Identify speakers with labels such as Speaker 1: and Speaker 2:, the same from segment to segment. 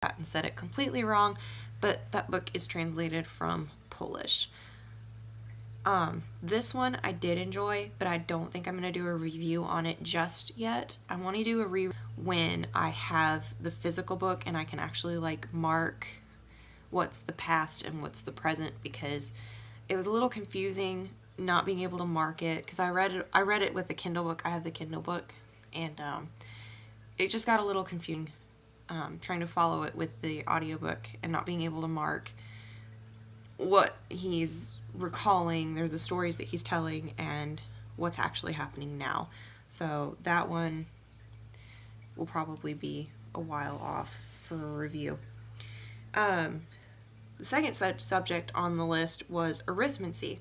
Speaker 1: and said it completely wrong, but that book is translated from Polish. This one I did enjoy, but I don't think I'm going to do a review on it just yet. I want to do a review when I have the physical book and I can actually like mark what's the past and what's the present, because it was a little confusing not being able to mark it, because I read it with the Kindle book. I have the Kindle book, and it just got a little confusing trying to follow it with the audiobook and not being able to mark what he's recalling, or the stories that he's telling, and what's actually happening now. So that one will probably be a while off for a review. The second subject on the list was arithmancy.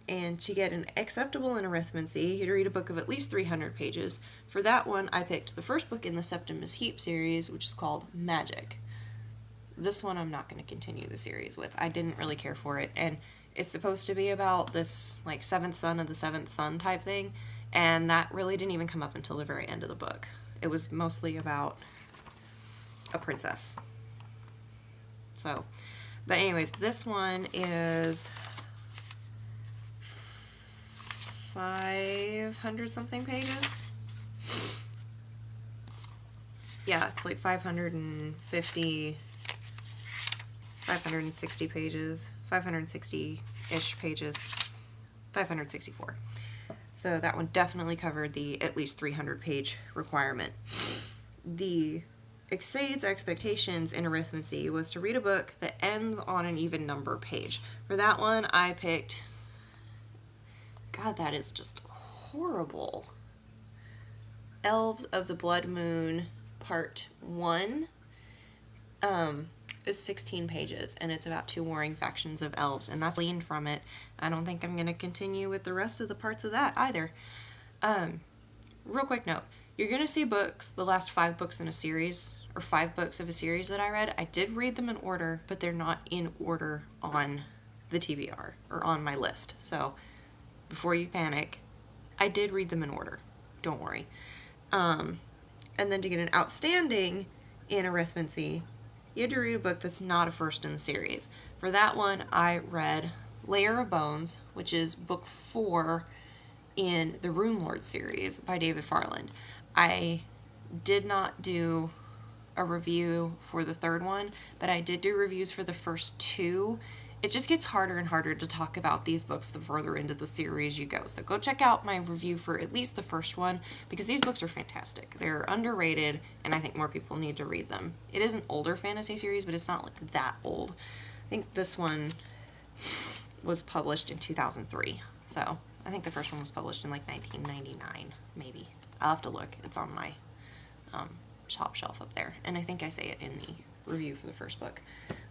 Speaker 1: And to get an acceptable in arithmancy, you'd read a book of at least 300 pages. For that one, I picked the first book in the Septimus Heap series, which is called Magic. This one I'm not going to continue the series with. I didn't really care for it, and it's supposed to be about this like seventh son of the seventh son type thing, and that really didn't even come up until the very end of the book. It was mostly about a princess. So, but anyways, this one is 500 something pages. Yeah, it's like 550, 560 pages, 560-ish pages, 564. So that one definitely covered the at least 300 page requirement. The exceeds expectations in arithmancy was to read a book that ends on an even number page. For that one, I picked, God, that is just horrible, Elves of the Blood Moon Part 1. Is 16 pages, and it's about 2 warring factions of elves, and that's leaned from it. I don't think I'm going to continue with the rest of the parts of that either. Real quick note, you're going to see books, the last 5 books in a series, or 5 books of a series that I read. I did read them in order, but they're not in order on the TBR, or on my list. So, before you panic, I did read them in order. Don't worry. And then to get an outstanding in arithmancy, you had to read a book that's not a first in the series. For that one, I read Layer of Bones, which is book 4 in the Rune Lord series by David Farland. I did not do a review for the third one, but I did do reviews for the first 2. It just gets harder and harder to talk about these books the further into the series you go. So go check out my review for at least the first one, because these books are fantastic. They're underrated, and I think more people need to read them. It is an older fantasy series, but it's not like that old. I think this one was published in 2003. So I think the first one was published in like 1999, maybe. I'll have to look. It's on my top shelf up there. And I think I say it in the review for the first book.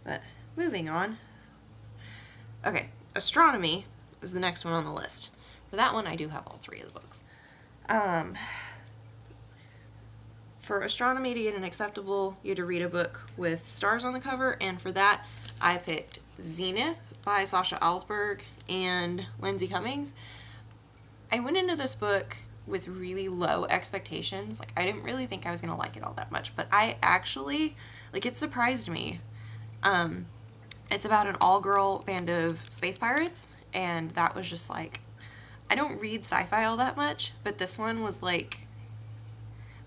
Speaker 1: But moving on. Okay, astronomy is the next one on the list. For that one, I do have all 3 of the books. For astronomy to get an acceptable, you had to read a book with stars on the cover, and for that, I picked Zenith by Sasha Alsberg and Lindsay Cummings. I went into this book with really low expectations. Like, I didn't really think I was going to like it all that much, but I actually, like, it surprised me. It's about an all-girl band of space pirates, and that was just like, I don't read sci-fi all that much, but this one was like,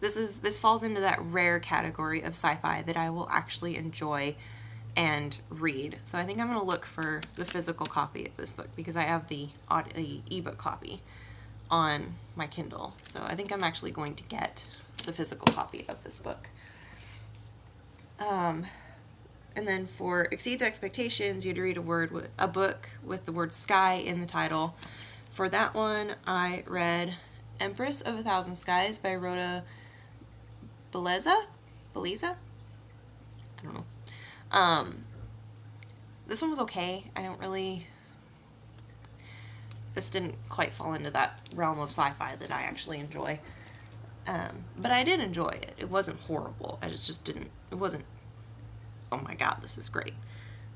Speaker 1: this falls into that rare category of sci-fi that I will actually enjoy and read. So I think I'm going to look for the physical copy of this book, because I have the ebook copy on my Kindle. So I think I'm actually going to get the physical copy of this book. And then for exceeds expectations, you had to read a book with the word sky in the title. For that one, I read Empress of a Thousand Skies by Rhoda Belleza? I don't know. This one was okay. This didn't quite fall into that realm of sci-fi that I actually enjoy. But I did enjoy it. It wasn't horrible. It wasn't, oh my god, this is great.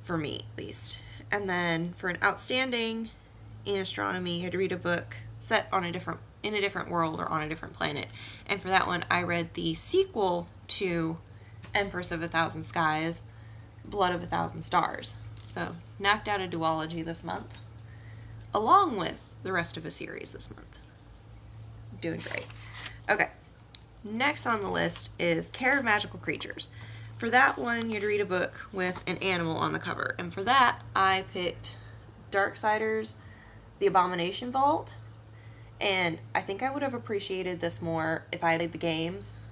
Speaker 1: For me, at least. And then for an outstanding in astronomy, you had to read a book set in a different world or on a different planet. And for that one, I read the sequel to Empress of a Thousand Skies, Blood of a Thousand Stars. So, knocked out a duology this month, along with the rest of a series this month. Doing great. Okay, next on the list is Care of Magical Creatures. For that one, you had to read a book with an animal on the cover. And for that, I picked Darksiders, The Abomination Vault. And I think I would have appreciated this more if I had played the games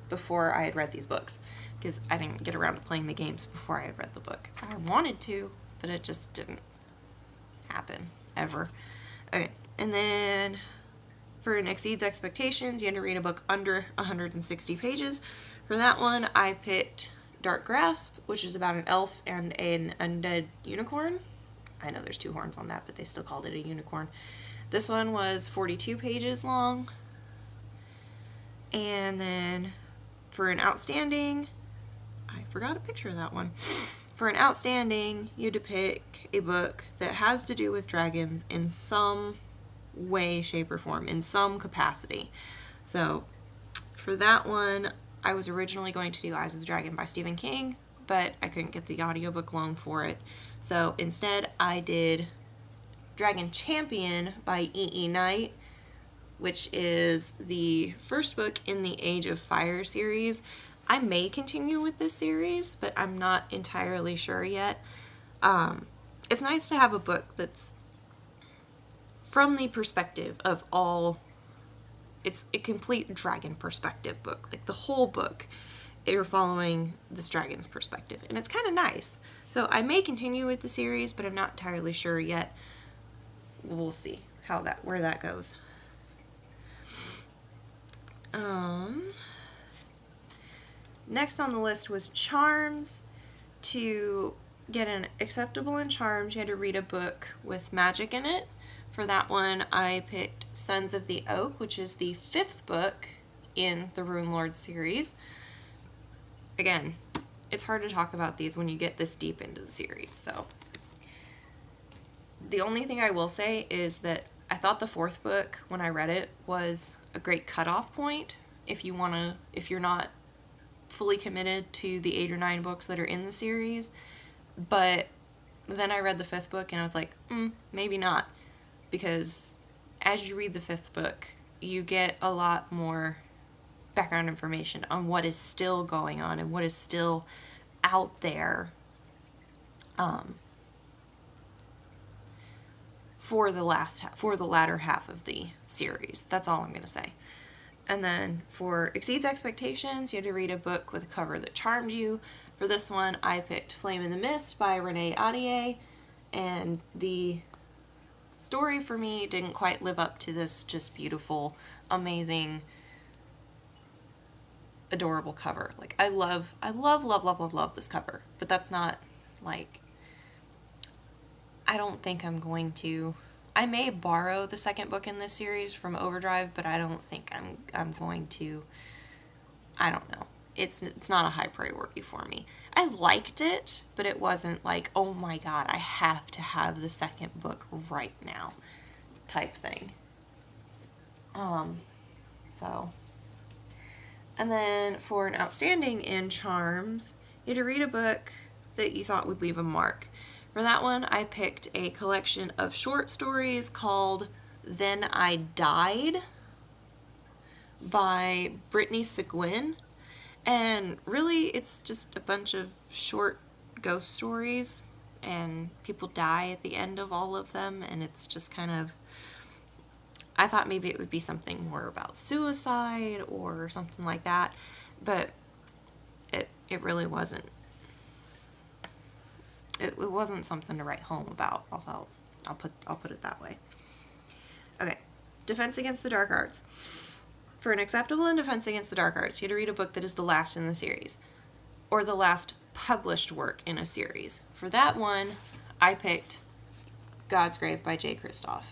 Speaker 1: before I had read these books. Because I didn't get around to playing the games before I had read the book. I wanted to, but it just didn't happen, ever. Okay, and then for An Exceeds Expectations, you had to read a book under 160 pages. For that one, I picked Dark Grasp, which is about an elf and an undead unicorn. I know there's 2 horns on that, but they still called it a unicorn. This one was 42 pages long. And then for an Outstanding, I forgot a picture of that one. For an Outstanding, you had to pick a book that has to do with dragons in some way, shape, or form, in some capacity. So for that one, I was originally going to do Eyes of the Dragon by Stephen King, but I couldn't get the audiobook loan for it. So instead, I did Dragon Champion by E.E. Knight, which is the first book in the Age of Fire series. I may continue with this series, but I'm not entirely sure yet. It's nice to have a book that's from the perspective of all. It's a complete dragon perspective book. Like the whole book, you're following this dragon's perspective. And it's kind of nice. So I may continue with the series, but I'm not entirely sure yet. We'll see where that goes. Next on the list was Charms. To get an acceptable in Charms, you had to read a book with magic in it. For that one, I picked Sons of the Oak, which is the 5th book in the Rune Lord series. Again, it's hard to talk about these when you get this deep into the series, so. The only thing I will say is that I thought the 4th book, when I read it, was a great cutoff point if you're not fully committed to the 8 or 9 books that are in the series. But then I read the 5th book and I was like, maybe not. Because as you read the 5th book, you get a lot more background information on what is still going on and what is still out there for the latter half of the series. That's all I'm going to say. And then for Exceeds Expectations, you had to read a book with a cover that charmed you. For this one, I picked Flame in the Mist by Renee Ahdieh, and the story for me didn't quite live up to this just beautiful, amazing, adorable cover. Like, I love this cover, but that's not, like, I don't think I'm going to. I may borrow the 2nd book in this series from Overdrive, but I don't think I'm going to. I don't know. It's not a high priority for me. I liked it, but it wasn't like, oh my god, I have to have the 2nd book right now type thing. So. And then for an Outstanding in Charms, you had to read a book that you thought would leave a mark. For that one, I picked a collection of short stories called Then I Died by Brittany Seguin. And really, it's just a bunch of short ghost stories, and people die at the end of all of them, and it's just kind of, I thought maybe it would be something more about suicide or something like that, but it really wasn't. It wasn't something to write home about. Also, I'll put it that way. Okay, Defense Against the Dark Arts. For an acceptable in Defense Against the Dark Arts, you had to read a book that is the last in the series, or the last published work in a series. For that one, I picked God's Grave by Jay Kristoff.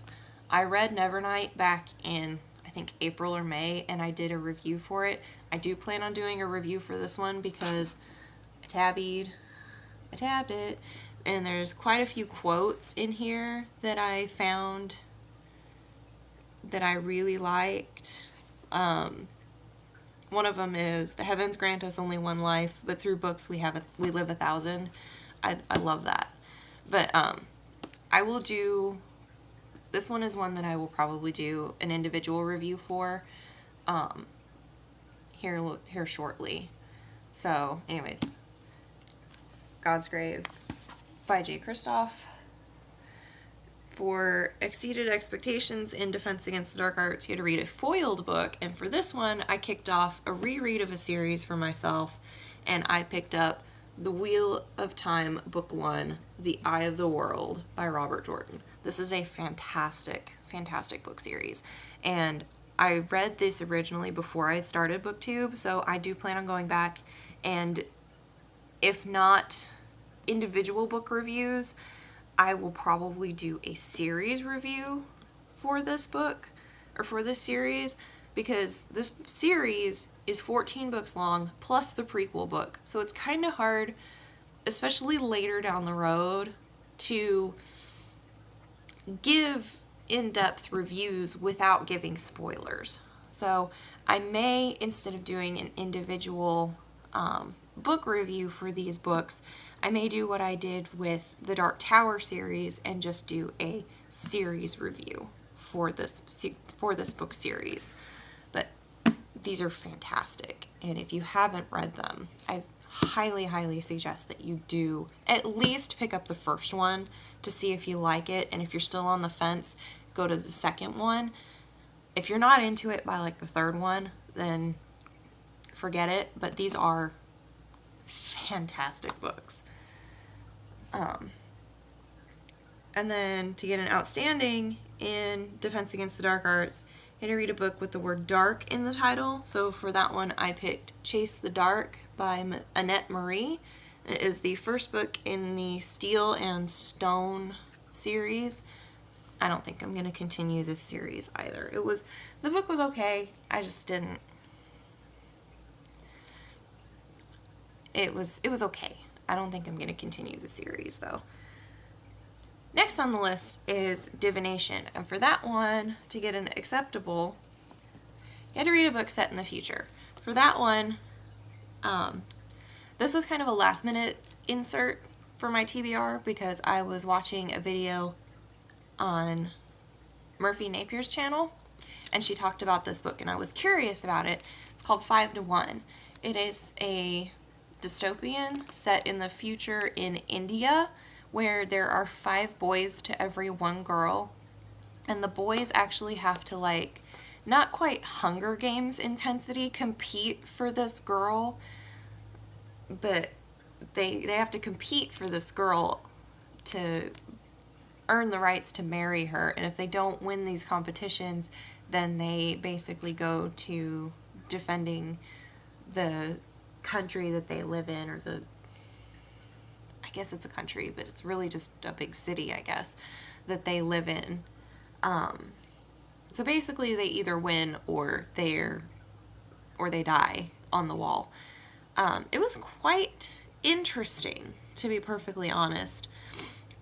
Speaker 1: I read Nevernight back in, I think, April or May, and I did a review for it. I do plan on doing a review for this one because I tabbed it, and there's quite a few quotes in here that I found that I really liked. One of them is "The heavens grant us only one life, but through books we live 1,000." I love that. But I will do. This one is one that I will probably do an individual review for here shortly. So, anyways, God's Grave by J. Kristoff. For Exceeded Expectations in Defense Against the Dark Arts, you had to read a foiled book, and for this one, I kicked off a reread of a series for myself, and I picked up The Wheel of Time, Book 1, The Eye of the World by Robert Jordan. This is a fantastic, fantastic book series, and I read this originally before I had started BookTube, so I do plan on going back, and if not individual book reviews, I will probably do a series review for this book, or for this series, because this series is 14 books long, plus the prequel book. So it's kind of hard, especially later down the road, to give in-depth reviews without giving spoilers. So I may, instead of doing an individual book review for these books, I may do what I did with the Dark Tower series and just do a series review for this book series. But these are fantastic, and if you haven't read them, I highly, highly suggest that you do at least pick up the first one to see if you like it, and if you're still on the fence, go to the second one. If you're not into it by like the third one, then forget it, but these are fantastic books. And then to get an outstanding in Defense Against the Dark Arts, you had to read a book with the word dark in the title. So for that one, I picked Chase the Dark by Annette Marie. It is the first book in the Steel and Stone series. I don't think I'm going to continue this series either. The book was okay. I just didn't. It was okay. I don't think I'm going to continue the series, though. Next on the list is Divination. And for that one, to get an acceptable, you had to read a book set in the future. For that one, this was kind of a last-minute insert for my TBR because I was watching a video on Murphy Napier's channel, and she talked about this book, and I was curious about it. It's called 5 to 1. It is a dystopian set in the future in India where there are 5 boys to every 1 girl, and the boys actually have to, like, not quite Hunger Games intensity compete for this girl, but they have to compete for this girl to earn the rights to marry her, and if they don't win these competitions, then they basically go to defending the country that they live in, or I guess it's a country, but it's really just a big city, I guess, that they live in. So basically they either win or they die on the wall. It was quite interesting, to be perfectly honest.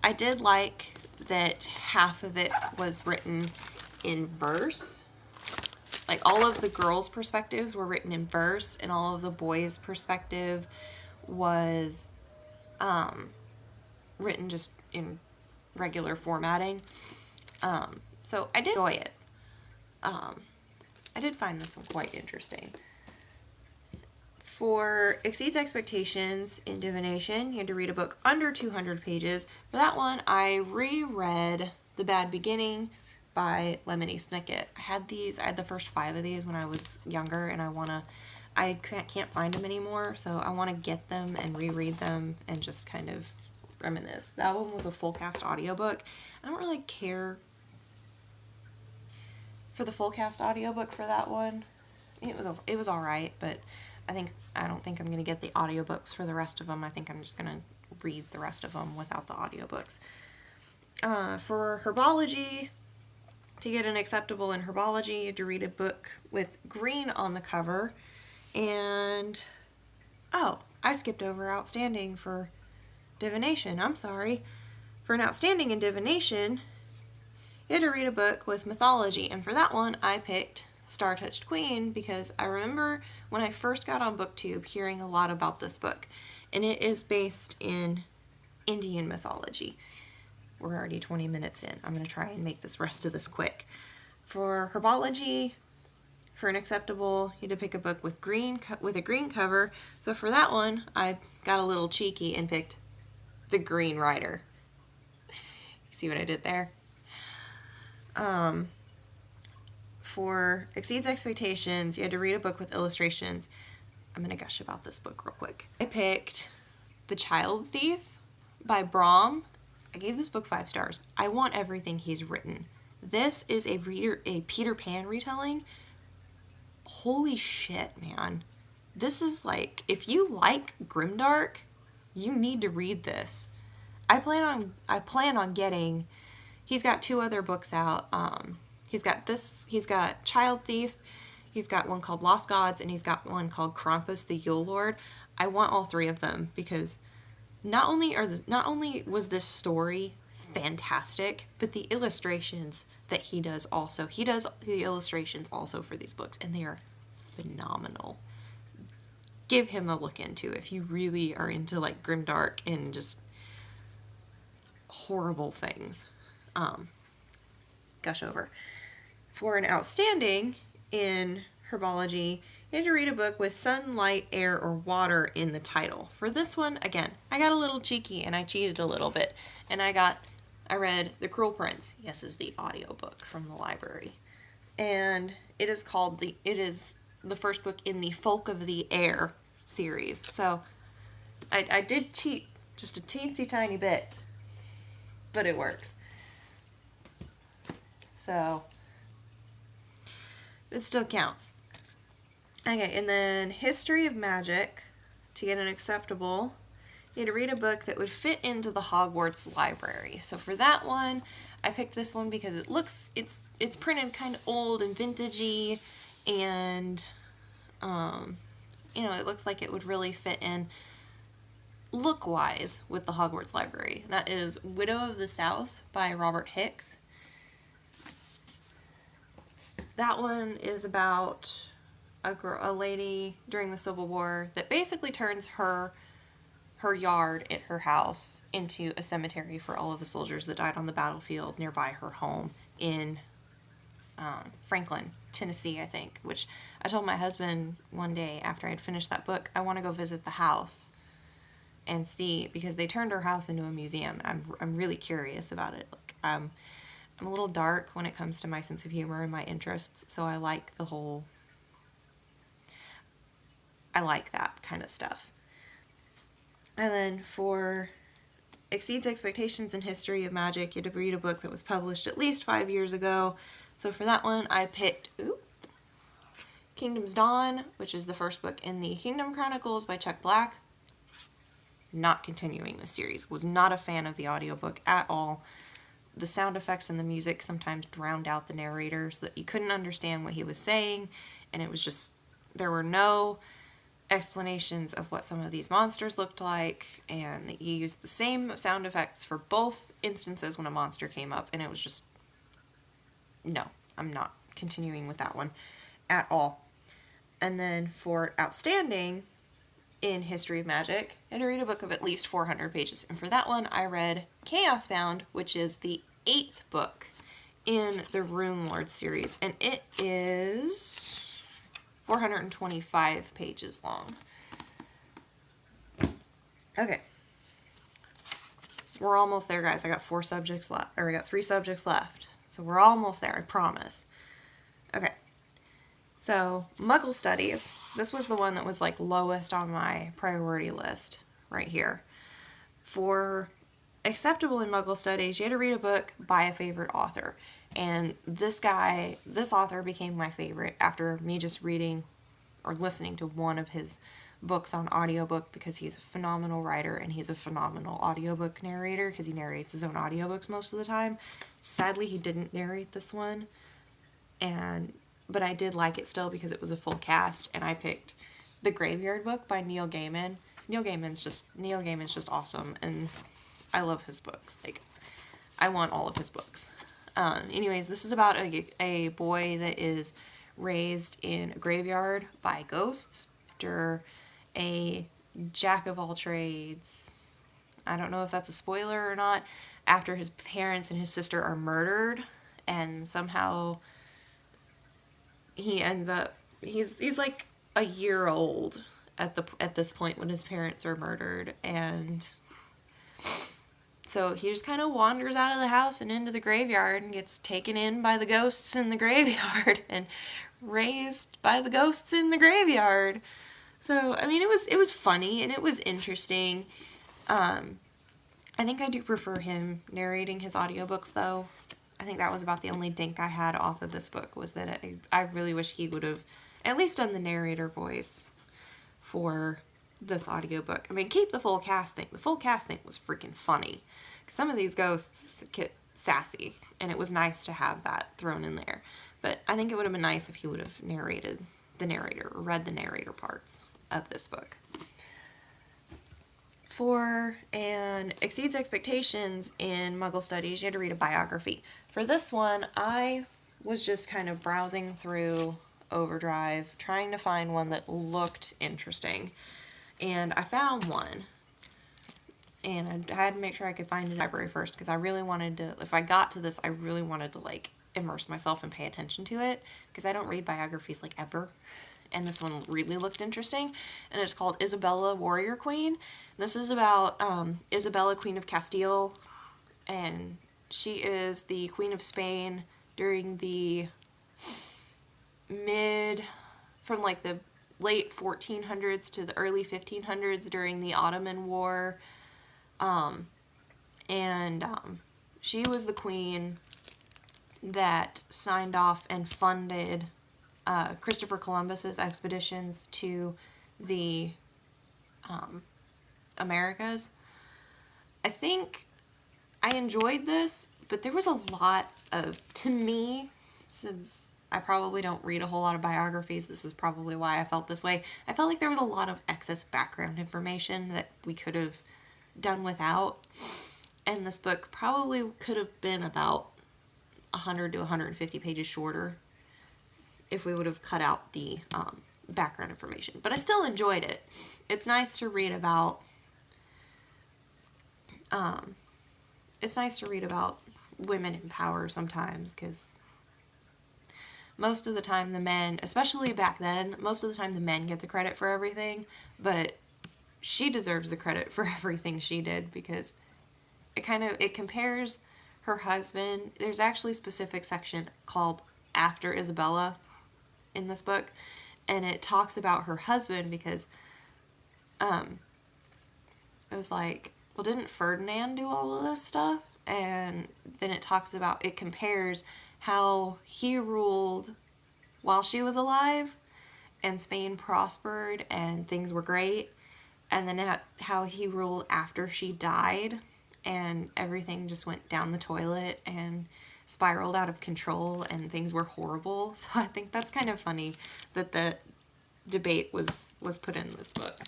Speaker 1: I did like that half of it was written in verse. Like, all of the girls' perspectives were written in verse, and all of the boys' perspective was written just in regular formatting. So I did enjoy it. I did find this one quite interesting. For Exceeds Expectations in Divination, you had to read a book under 200 pages. For that one, I reread The Bad Beginning by Lemony Snicket. I had the first 5 of these when I was younger, and I can't find them anymore, so I want to get them and reread them and just kind of reminisce. That one was a full cast audiobook. I don't really care for the full cast audiobook for that one. It was alright, but I don't think I'm going to get the audiobooks for the rest of them. I think I'm just going to read the rest of them without the audiobooks. For Herbology, to get an acceptable in Herbology, you had to read a book with green on the cover. And, I skipped over Outstanding for Divination. I'm sorry. For an Outstanding in Divination, you had to read a book with mythology. And for that one, I picked Star-Touched Queen because I remember when I first got on BookTube hearing a lot about this book, and it is based in Indian mythology. We're already 20 minutes in. I'm going to try and make this rest of this quick. For herbology, for an acceptable, you had to pick a book with a green cover. So for that one, I got a little cheeky and picked The Green Rider. You see what I did there? For Exceeds Expectations, you had to read a book with illustrations. I'm going to gush about this book real quick. I picked The Child Thief by Brahm. I gave this book 5 stars. I want everything he's written. This is a Peter Pan retelling. Holy shit, man. This is like, if you like grimdark, you need to read this. I plan on getting, he's got 2 other books out. He's got Child Thief, he's got one called Lost Gods, and he's got one called Krampus the Yule Lord. I want all 3 of them because not only was this story fantastic, but the illustrations that he does the illustrations also for these books, and they are phenomenal. Give him a look into if you really are into like grimdark and just horrible things. Gush over. For an outstanding in herbology, you had to read a book with sun, light, air, or water in the title. For this one, again, I got a little cheeky and I cheated a little bit. And I read The Cruel Prince. Yes, is the audiobook from the library. And it is the first book in the Folk of the Air series. So I did cheat just a teensy tiny bit, but it works. So it still counts. Okay, and then History of Magic, to get an acceptable, you had to read a book that would fit into the Hogwarts library. So for that one, I picked this one because it's printed kind of old and vintagey, and it looks like it would really fit in look-wise with the Hogwarts library. That is Widow of the South by Robert Hicks. That one is about a lady during the Civil War that basically turns her yard at her house into a cemetery for all of the soldiers that died on the battlefield nearby her home in Franklin, Tennessee, I think, which I told my husband one day after I had finished that book, I want to go visit the house and see, because they turned her house into a museum. I'm really curious about it. Like, I'm a little dark when it comes to my sense of humor and my interests, so I like that kind of stuff. And then for Exceeds Expectations in History of Magic, you had to read a book that was published at least 5 years ago. So for that one, I picked Kingdom's Dawn, which is the first book in the Kingdom Chronicles by Chuck Black. Not continuing the series. Was not a fan of the audiobook at all. The sound effects and the music sometimes drowned out the narrator so that you couldn't understand what he was saying, and it was just, there were no explanations of what some of these monsters looked like, and that you used the same sound effects for both instances when a monster came up, and it was just, no, I'm not continuing with that one at all. And then for Outstanding in History of Magic, I had to read a book of at least 400 pages, and for that one I read Chaos Bound, which is the 8th book in the Rune Lord series, and it is 425 pages long. Okay. We're almost there, guys. I got 3 subjects left. So we're almost there, I promise. Okay. So, Muggle Studies. This was the one that was like lowest on my priority list right here. For acceptable in Muggle Studies, you had to read a book by a favorite author. And this author became my favorite after me just reading or listening to one of his books on audiobook, because he's a phenomenal writer and he's a phenomenal audiobook narrator because he narrates his own audiobooks most of the time. Sadly, he didn't narrate this one, but I did like it still because it was a full cast, and I picked The Graveyard Book by Neil Gaiman. Neil Gaiman's just awesome, and I love his books. Like, I want all of his books. Anyways, this is about a boy that is raised in a graveyard by ghosts after a jack of all trades. I don't know if that's a spoiler or not. After his parents and his sister are murdered, and somehow he ends up he's like a year old at this point when his parents are murdered, and so he just kind of wanders out of the house and into the graveyard and gets taken in by the ghosts in the graveyard and raised by the ghosts in the graveyard. So, I mean, it was funny and it was interesting. I think I do prefer him narrating his audiobooks, though. I think that was about the only dink I had off of this book, was that I really wish he would have at least done the narrator voice for this audiobook. I mean, keep the full cast thing. The full cast thing was freaking funny. Some of these ghosts get sassy, and it was nice to have that thrown in there. But I think it would have been nice if he would have narrated the narrator, or read the narrator parts of this book. For an exceeds expectations in Muggle Studies, you had to read a biography. For this one, I was just kind of browsing through Overdrive, trying to find one that looked interesting. And I found one. And I had to make sure I could find it in the library first, because I really wanted to, if I got to this, I really wanted to, like, immerse myself and pay attention to it, because I don't read biographies, like, ever. And this one really looked interesting, and it's called Isabella, Warrior Queen. This is about Isabella, Queen of Castile, and she is the Queen of Spain during the from like the late 1400s to the early 1500s during the Ottoman War, and she was the queen that signed off and funded Christopher Columbus's expeditions to the Americas. I think I enjoyed this, but there was a lot of, to me, since I probably don't read a whole lot of biographies, this is probably why I felt this way. I felt like there was a lot of excess background information that we could have done without, and this book probably could have been about 100 to 150 pages shorter if we would have cut out the background information. But I still enjoyed it. It's nice to read about women in power sometimes, because most of the time the men, especially back then, most of the time the men get the credit for everything, but she deserves the credit for everything she did, because it compares her husband. There's actually a specific section called After Isabella in this book, and it talks about her husband, because it was like, well, didn't Ferdinand do all of this stuff? And then it compares how he ruled while she was alive and Spain prospered and things were great, and then how he ruled after she died and everything just went down the toilet and spiraled out of control and things were horrible. So I think that's kind of funny that the debate was put in this book.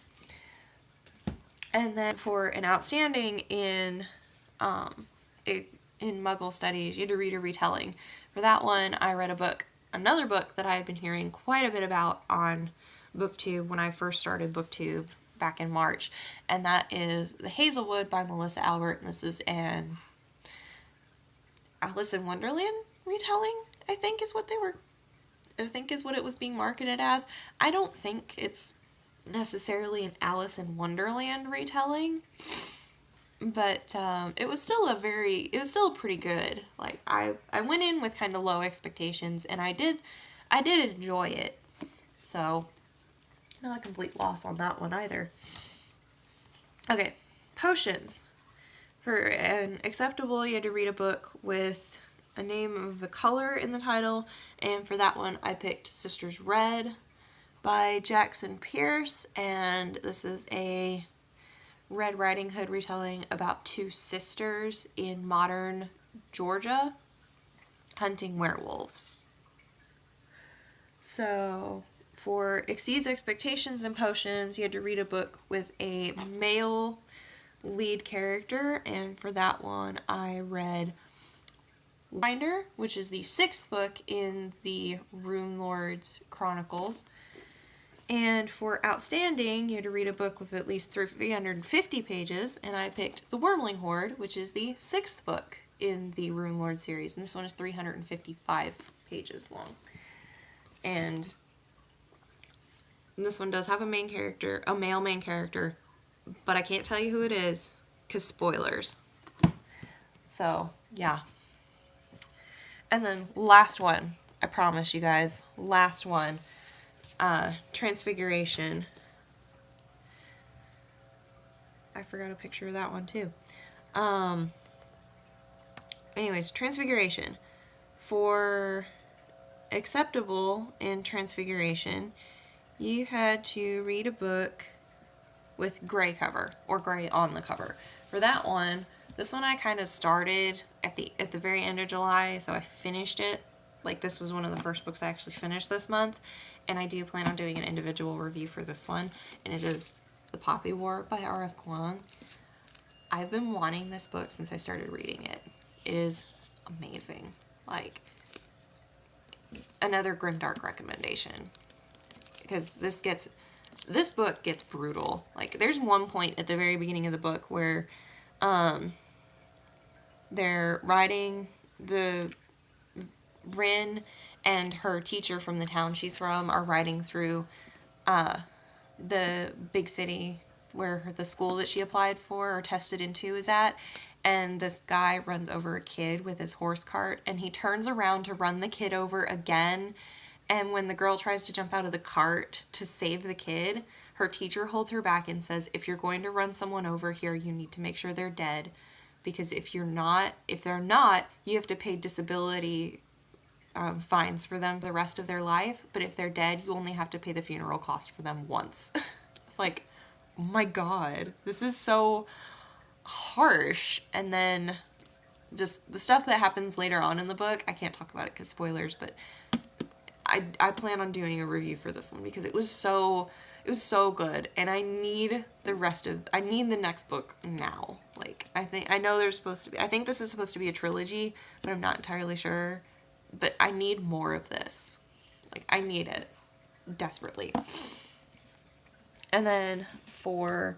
Speaker 1: And then for an outstanding in Muggle Studies, you had to read a retelling. For that one, I read another book that I had been hearing quite a bit about on BookTube when I first started BookTube back in March, and that is The Hazelwood by Melissa Albert, and this is an Alice in Wonderland retelling, I think is what it was being marketed as. I don't think it's necessarily an Alice in Wonderland retelling, but it was still pretty good. Like, I went in with kind of low expectations, and I did enjoy it. So, not a complete loss on that one either. Okay, potions. For an acceptable, you had to read a book with a name of the color in the title, and for that one, I picked Sisters Red by Jackson Pierce, and this is a Red Riding Hood retelling about two sisters in modern Georgia hunting werewolves. So, for Exceeds Expectations and Potions, you had to read a book with a male lead character, and for that one, I read Binder, which is the 6th book in the Rune Lords Chronicles. And for outstanding, you had to read a book with at least 350 pages, and I picked The Wormling Horde, which is the 6th book in the Rune Lord series, and this one is 355 pages long. And this one does have a main character, a male main character, but I can't tell you who it is, because spoilers. So, yeah. And then last one, I promise you guys, last one. Transfiguration. I forgot a picture of that one too. Anyways, Transfiguration. For acceptable in Transfiguration, you had to read a book with gray cover, or gray on the cover. For that one, this one I kind of started at the very end of July, so I finished it. Like, this was one of the first books I actually finished this month, and I do plan on doing an individual review for this one, and it is The Poppy War by R.F. Kuang. I've been wanting this book since I started reading it. It is amazing. Like, another grimdark recommendation, because this book gets brutal. Like, there's one point at the very beginning of the book where they're riding the Rin and her teacher from the town she's from are riding through the big city where the school that she applied for or tested into is at, and this guy runs over a kid with his horse cart, and he turns around to run the kid over again, and when the girl tries to jump out of the cart to save the kid, her teacher holds her back and says, if you're going to run someone over here, you need to make sure they're dead, because if they're not, you have to pay disability fines for them the rest of their life, but if they're dead, you only have to pay the funeral cost for them once. It's like, oh my god, this is so harsh. And then just the stuff that happens later on in the book, I can't talk about it because spoilers, but I plan on doing a review for this one because it was so good, and I need the next book now. Like, I think this is supposed to be a trilogy, but I'm not entirely sure. But I need more of this. Like, I need it desperately. And then for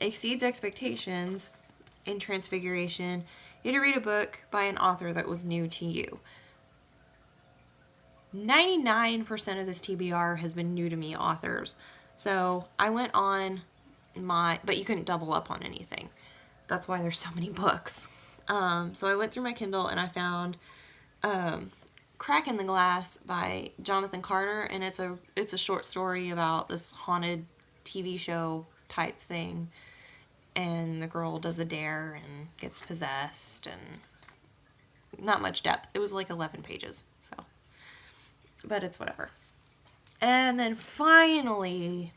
Speaker 1: Exceeds Expectations in Transfiguration, you had to read a book by an author that was new to you. 99% of this TBR has been new to me authors. So I went on but you couldn't double up on anything. That's why there's so many books. So I went through my Kindle and I found Crack in the Glass by Jonathan Carter, and it's a short story about this haunted TV show type thing, and the girl does a dare and gets possessed, and not much depth. It was like 11 pages, so, but it's whatever. And then finally,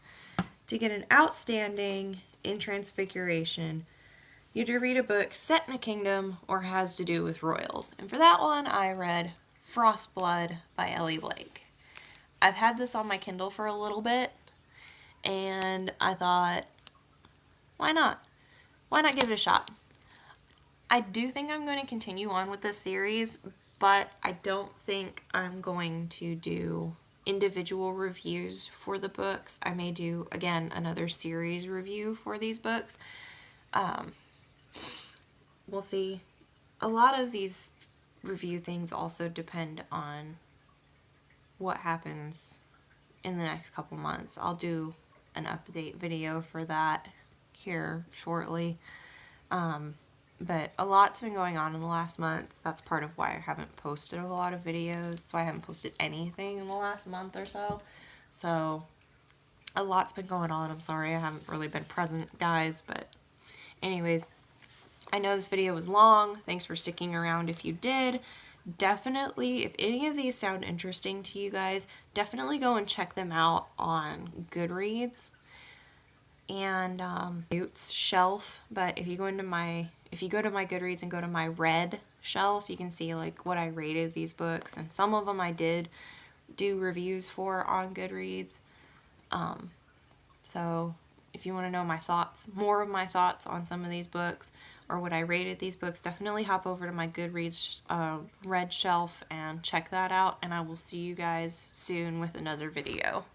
Speaker 1: to get an outstanding in Transfiguration, you had to read a book set in a kingdom or has to do with royals. And for that one, I read Frostblood by Ellie Blake. I've had this on my Kindle for a little bit, and I thought, why not? Why not give it a shot? I do think I'm going to continue on with this series, but I don't think I'm going to do individual reviews for the books. I may do, again, another series review for these books. We'll see. A lot of these review things also depend on what happens in the next couple months. I'll do an update video for that here shortly. But a lot's been going on in the last month. That's part of why I haven't posted a lot of videos. So I haven't posted anything in the last month or so. So a lot's been going on. I'm sorry I haven't really been present, guys. But anyways, I know this video was long. Thanks for sticking around if you did. Definitely, if any of these sound interesting to you guys, definitely go and check them out on Goodreads and NEWTS shelf. But if you go to my Goodreads and go to my read shelf, you can see like what I rated these books, and some of them I did do reviews for on Goodreads. So if you want to know my thoughts, more of my thoughts on some of these books, or what I rated these books, definitely hop over to my Goodreads Red Shelf and check that out, and I will see you guys soon with another video.